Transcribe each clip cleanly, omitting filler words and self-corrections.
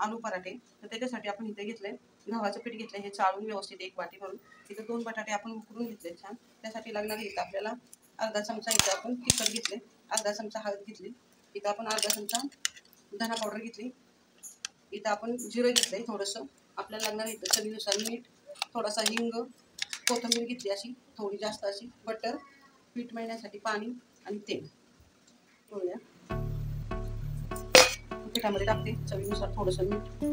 आलू पराठे. तर त्याच्यासाठी आपण इथे घेतलंय गव्हाचं पीठ घेतलंय, हे चाळून व्यवस्थित 1 वाटी भरून. इथे 2 बटाटे आपण उकडून घेतले छान. त्यासाठी लागणार इथं आपल्याला अर्धा चमचा इथं आपण तिखट घेतले, अर्धा चमचा हळद घेतली, इथं आपण अर्धा चमचा धना पावडर घेतली, इथं आपण जिरं घेतलंय थोडंसं. आपल्याला लागणार इथं चवीनुसार मीठ, थोडासा हिंग, कोथिंबीर घेतली अशी थोडी जास्त अशी, बटर, पीठ मळण्यासाठी पाणी आणि तेल. ठेवूया पिठामध्ये टाकते चवीनुसार थोडंसं मीठ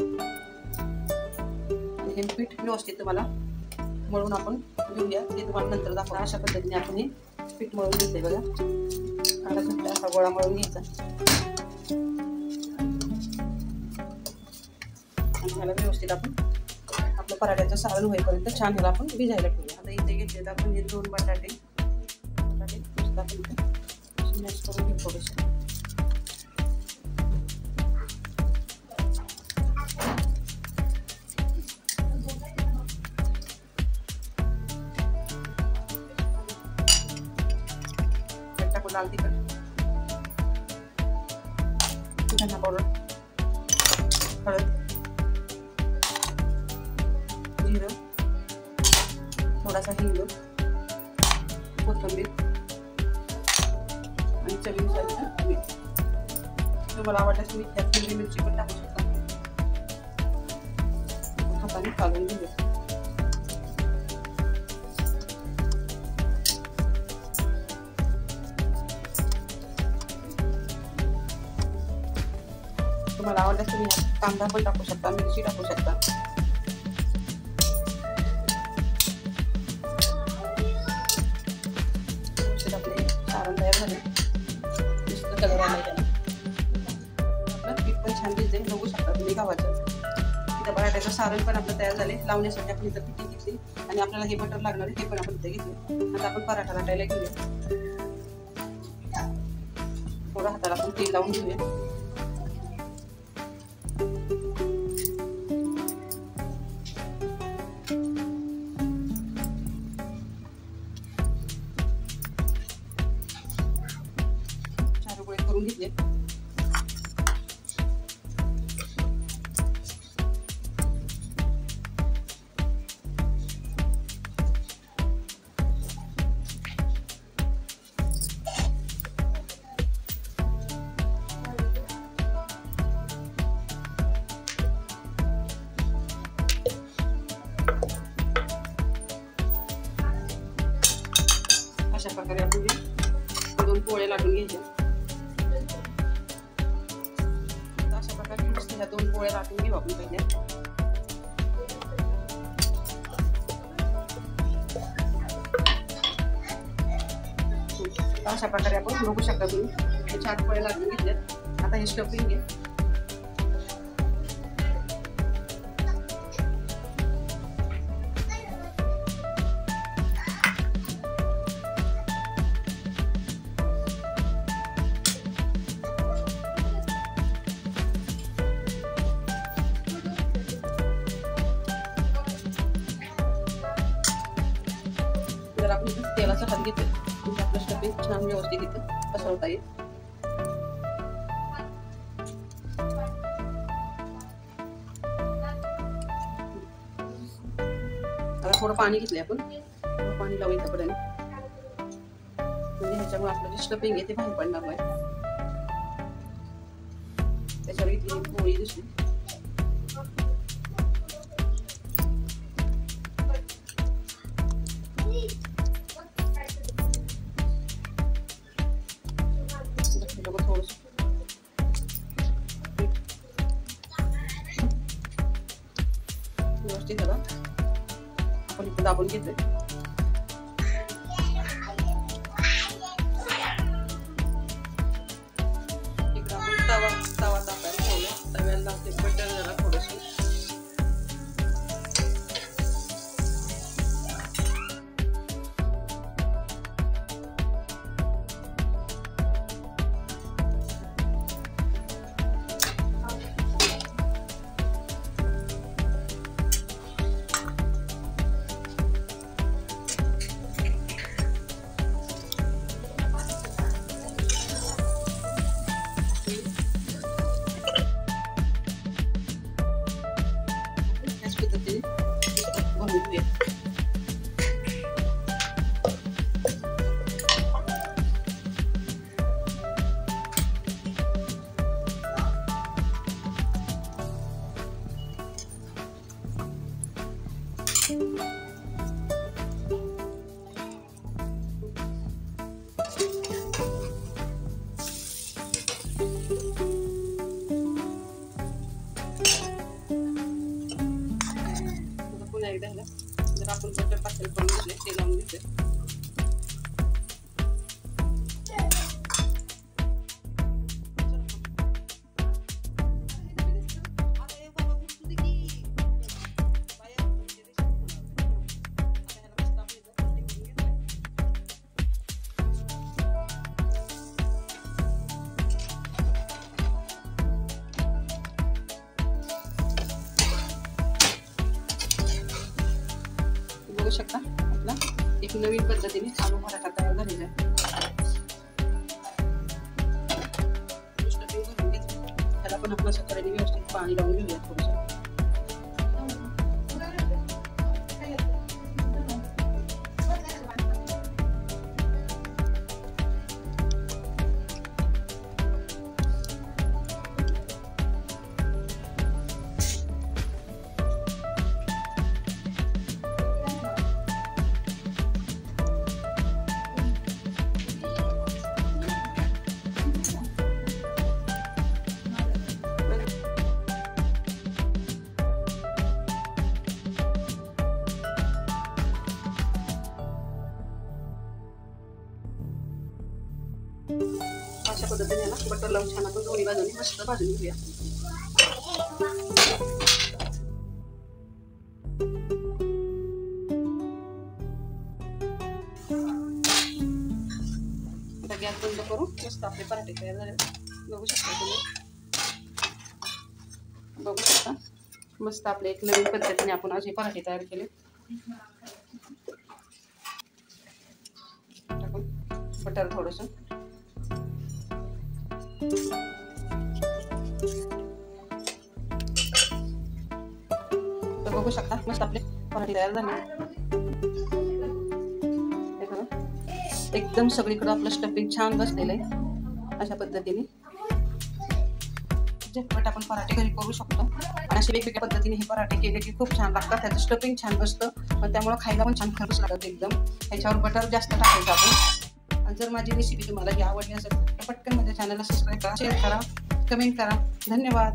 आणि हे पीठ व्यवस्थित तुम्हाला मळून आपण घेऊया. ते तुम्हाला नंतर दाखवा. अशा पद्धतीने आपण हे पीठ मळून घेतले बघा. असा गोळा मळून घ्यायचा आणि ह्याला व्यवस्थित आपण आपलं पराठ्याचं सारण होईपर्यंत छान ह्याला आपण भिजायला ठेवूया. आता इथे घेतले आपण हे 2 बटाटे नुसतं आपण इथे मॅश करून घेऊ थोडेसे. लाल तिखट, धना पावडर, हळद, जिरं, थोडासा हिंग, कोथिंबीर आणि चवीनुसार मीठ. तुम्हाला आवडल्यास तुम्ही त्यात हिरवी मिरची पण टाकू शकता. हाताने काढून घेऊया. तुम्हाला आवडल्यास तुम्ही कांदा पण टाकू शकता, मिरची टाकू शकता. आपले सारण तयार झाले, मस्त कलर आला त्याला. आपलं पीठ पण छान दिसते, बघू शकता तुम्ही गव्हाचं. इथं बटाट्याचं सारण पण आपलं तयार झाले. लावण्यासाठी आपण इथं पिठी घेतली आणि आपल्याला हे बटर लागणार आहे ते पण आपण इथे घेतले. आता आपण पराठा लाटायला घेऊया. थोडं हाताला आपण तेल लावून घेऊया. करून घेतले. अशा प्रकारे आपण 2 पोळ्या लाटून घ्यायच्या. ह्या 2 पोळ्या लाटून घेऊ आपण पहिले. अशा प्रकारे आपण बघू शकता तुम्ही 4 पोळ्या लाटून घेतल्यात. आता हे स्टफिंग घे. आपण तेलाचा हात घेतोय म्हणजे आपलं स्टफिंग छान व्यवस्थित इथं पसरवता येईल. आता थोडं पाणी घेतलंय आपण, पाणी लावू इथं पर्यंत म्हणजे ह्याच्यामुळे आपलं जे स्टफिंग आहे ते बाहेर पडणार नाही. त्याच्यावर इथली पोळी दिसली. व्यवस्थित झाला आपण इथे दाबून घेतले. इकडे आपण तवा तापायला ठेवला. तव्याला ते बटर जरा थोडंसं भरून घेऊया. पुन्हा एकदा ह्याला जर आपण बटर पातळ करून घेतले ते लावून घेतले. बघू शकता आपला एक नवीन पद्धतीने आलू पराठा तयार झालेला आहे. त्याला पण आपण सकाळी व्यवस्थित पाणी लावून घेऊया थोडंसं. अशा पद्धतीने याला बटर लावून छान आपण दोन्ही बाजूने मस्त भाजून घेऊया. आता गॅस बंद करून मस्त आपले पराठे तयार झाले. बघू शकता तुम्ही, बघू शकता मस्त आपले एक नवीन पद्धतीने आपण असे पराठे तयार केले. टाकून बटर थोडंसं तर बघू शकता मस्त आपले पराठे तयार झाले. एकदम सगळीकडे आपलं स्टफिंग छान बसलेलं आहे. अशा पद्धतीने झटपट आपण पराठे घरी करू शकतो. आणि असे वेगवेगळ्या पद्धतीने हे पराठे केले की खूप छान लागतात. त्याचं स्टफिंग छान बसतं पण त्यामुळे खायला पण छान खरंच लागत एकदम. ह्याच्यावर बटर जास्त टाकायचं आपण. आणि जर माझी रेसिपी तुम्हाला ही आवडली असेल तर पटकन माझ्या चॅनलला सबस्क्राईब करा, शेअर करा, कमेंट करा. धन्यवाद.